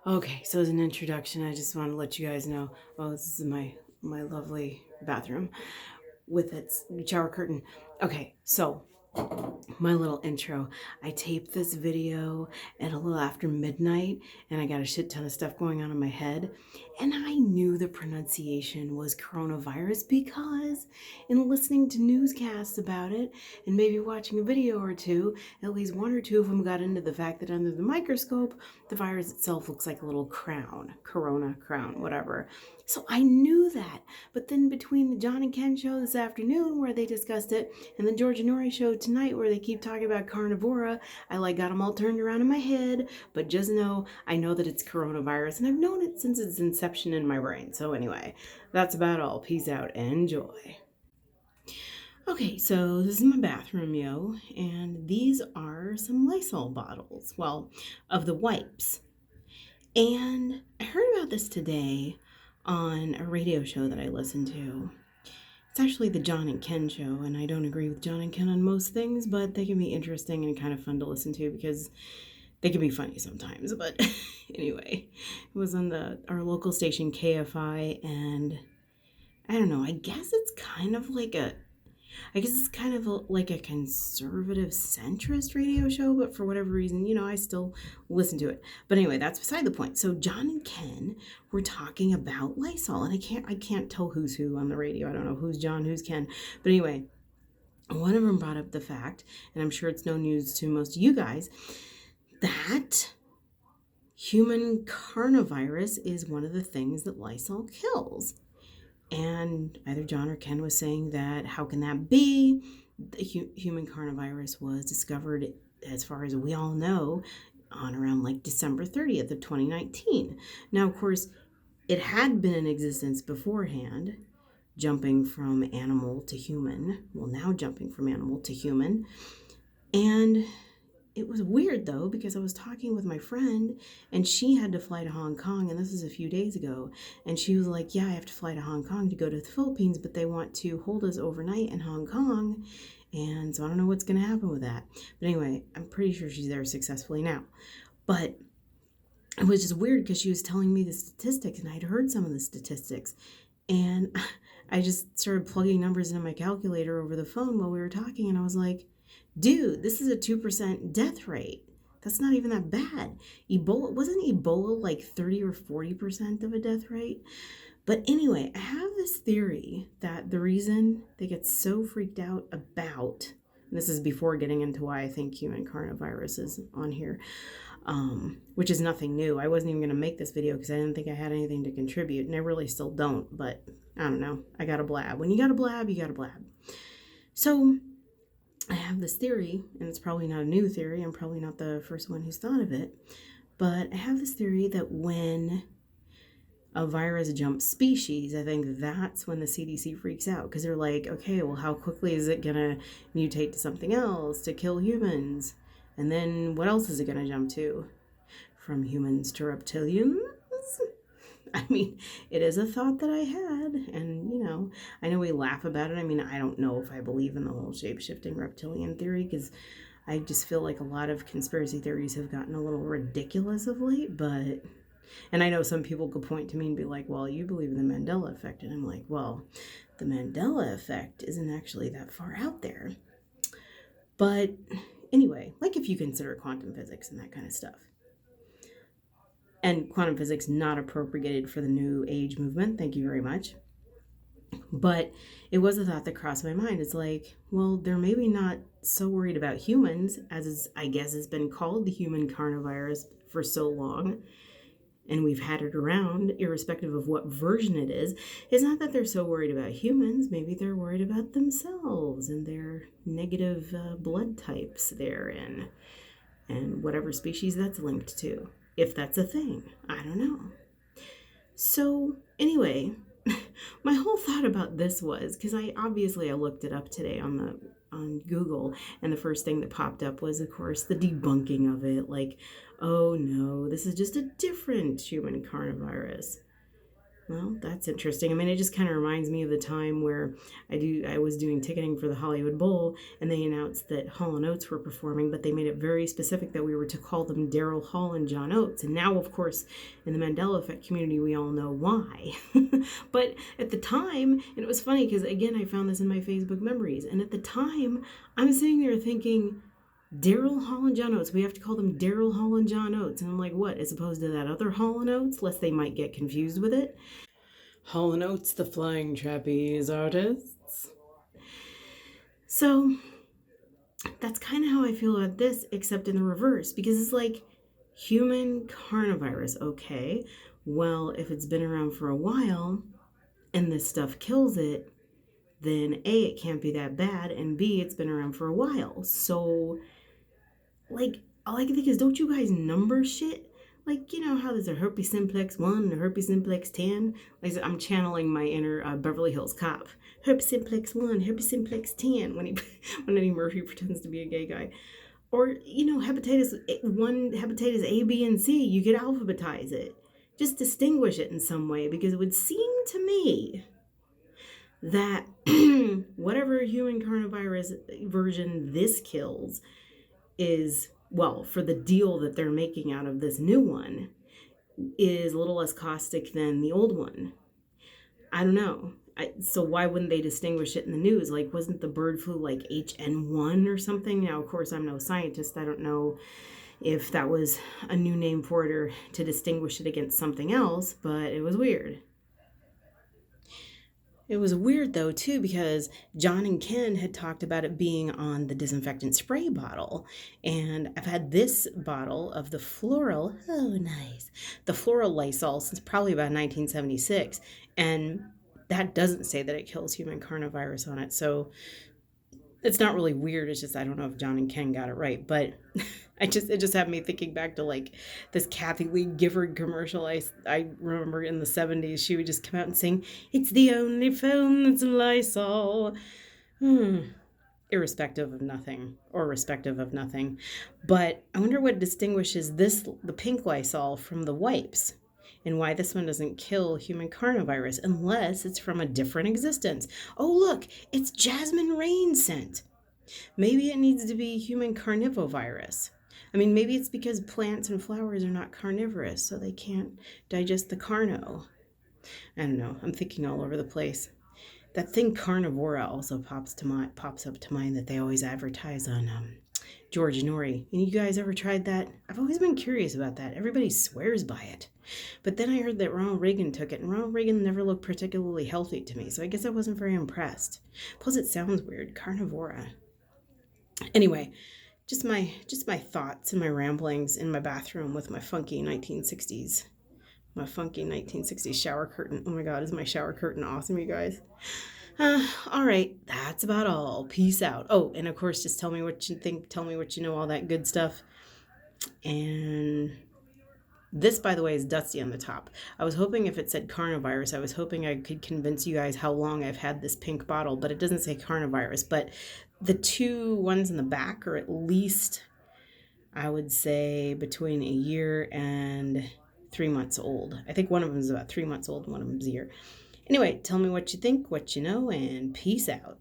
Okay, so as an introduction, I just want to let you guys know. Oh, this is my lovely bathroom with its shower curtain. Okay, so my little intro. I taped this video at a little after midnight, and I got a shit ton of stuff going on in my head. And I knew the pronunciation was coronavirus because, in listening to newscasts about it and maybe watching a video or two, at least one or two of them got into the fact that under the microscope, the virus itself looks like a little crown, corona crown, whatever. So I knew that. But then between the John and Ken show this afternoon where they discussed it and the George and Nori show tonight where they keep talking about carnivora, I got them all turned around in my head. But just know, I know that it's coronavirus and I've known it since its inception in my brain. So anyway, that's about all. Peace out. Enjoy. Okay, so this is my bathroom, yo, and these are some Lysol bottles. Well, of the wipes. And I heard about this today on a radio show that I listened to. It's actually the John and Ken show, and I don't agree with John and Ken on most things, but they can be interesting and kind of fun to listen to because they can be funny sometimes. But anyway, it was on our local station KFI, and I don't know. I guess it's kind of like a conservative centrist radio show, but for whatever reason, I still listen to it. But anyway, that's beside the point. So John and Ken were talking about Lysol, and I can't tell who's who on the radio. I don't know who's John, who's Ken. But anyway, one of them brought up the fact, and I'm sure it's no news to most of you guys, that human carnivirus is one of the things that Lysol kills. And either John or Ken was saying that, how can that be? The human carnivirus was discovered, as far as we all know, on around December 30th of 2019. Now, of course, it had been in existence beforehand, jumping from animal to human. Well, now jumping from animal to human. And it was weird, though, because I was talking with my friend, and she had to fly to Hong Kong, and this is a few days ago, and she was like, yeah, I have to fly to Hong Kong to go to the Philippines, but they want to hold us overnight in Hong Kong, and so I don't know what's going to happen with that. But anyway, I'm pretty sure she's there successfully now. But it was just weird because she was telling me the statistics, and I'd heard some of the statistics, and I just started plugging numbers into my calculator over the phone while we were talking, and I was like, dude, this is a 2% death rate. That's not even that bad. Wasn't Ebola 30 or 40% of a death rate? But anyway, I have this theory that the reason they get so freaked out about, and this is before getting into why I think human carnivirus is on here, which is nothing new. I wasn't even going to make this video because I didn't think I had anything to contribute, and I really still don't, but I don't know. I got to blab. When you got to blab, you got to blab. So I have this theory, and it's probably not a new theory. I'm probably not the first one who's thought of it. But I have this theory that when a virus jumps species, I think that's when the CDC freaks out. Because they're like, okay, well, how quickly is it going to mutate to something else to kill humans? And then what else is it going to jump to? From humans to reptilians? I mean, it is a thought that I had, and I know we laugh about it. I mean, I don't know if I believe in the whole shape-shifting reptilian theory because I just feel like a lot of conspiracy theories have gotten a little ridiculous of late, and I know some people could point to me and be like, well, you believe in the Mandela effect, and I'm like, well, the Mandela effect isn't actually that far out there. But anyway, if you consider quantum physics and that kind of stuff. And quantum physics not appropriated for the New Age movement. Thank you very much. But it was a thought that crossed my mind. It's like, well, they're maybe not so worried about humans, as I guess has been called the human carnivirus for so long, and we've had it around, irrespective of what version it is. It's not that they're so worried about humans. Maybe they're worried about themselves and their negative blood types they're in, and whatever species that's linked to. If that's a thing, I don't know. So anyway, my whole thought about this was, because I looked it up today on Google, and the first thing that popped up was, of course, the debunking of it. Oh no, this is just a different human carnivirus. Well, that's interesting. I mean, it just kind of reminds me of the time where I was doing ticketing for the Hollywood Bowl, and they announced that Hall and Oates were performing, but they made it very specific that we were to call them Daryl Hall and John Oates. And now, of course, in the Mandela Effect community, we all know why. But at the time, and it was funny because again, I found this in my Facebook memories, and at the time, I'm sitting there thinking, Daryl Hall and John Oates. We have to call them Daryl Hall and John Oates. And I'm like, what? As opposed to that other Hall and Oates, lest they might get confused with it. Hall and Oates, the flying trapeze artists. So that's kind of how I feel about this, except in the reverse, because it's like human coronavirus. Okay, well, if it's been around for a while and this stuff kills it, then A, it can't be that bad, and B, it's been around for a while. So, like, all I can think is, don't you guys number shit? Like, you know how there's a herpes simplex 1 and a herpes simplex 10? Like, I'm channeling my inner Beverly Hills Cop. Herpes simplex 1, herpes simplex 10, when Eddie Murphy pretends to be a gay guy. Or, you know, hepatitis 1, hepatitis A, B, and C, you could alphabetize it. Just distinguish it in some way, because it would seem to me that whatever human coronavirus version this kills is, well, for the deal that they're making out of this new one, is a little less caustic than the old one. I don't know. So why wouldn't they distinguish it in the news? Like, wasn't the bird flu like HN1 or something? Now, of course, I'm no scientist. I don't know if that was a new name for it or to distinguish it against something else, but it was weird. It was weird though too, because John and Ken had talked about it being on the disinfectant spray bottle, and I've had this bottle of the floral, oh nice, the floral Lysol since probably about 1976, and that doesn't say that it kills human coronavirus on it. So it's not really weird. It's just I don't know if John and Ken got it right, but it just had me thinking back to like this Kathy Lee Gifford commercial. I remember in the 70s she would just come out and sing, "It's the only phone that's Lysol." Irrespective of nothing or respective of nothing. But I wonder what distinguishes the pink Lysol from the wipes, and why this one doesn't kill human coronavirus unless it's from a different existence. Oh, look, it's jasmine rain scent. Maybe it needs to be human carnivovirus. I mean, maybe it's because plants and flowers are not carnivorous, so they can't digest the carno. I don't know. I'm thinking all over the place. That thing carnivora also pops up to mind that they always advertise on George Nori. And you guys ever tried that? I've always been curious about that. Everybody swears by it. But then I heard that Ronald Reagan took it, and Ronald Reagan never looked particularly healthy to me, so I guess I wasn't very impressed. Plus, it sounds weird, carnivora. Anyway, just my thoughts and my ramblings in my bathroom with my funky 1960s shower curtain. Oh my god, is my shower curtain awesome, you guys? All right, that's about all. Peace out. Oh, and of course, just tell me what you think, tell me what you know, all that good stuff. And this, by the way, is dusty on the top. I was hoping if it said coronavirus, I was hoping I could convince you guys how long I've had this pink bottle, but it doesn't say coronavirus. But the two ones in the back are at least, I would say, between a year and 3 months old. I think one of them is about 3 months old and one of them is a year. Anyway, tell me what you think, what you know, and peace out.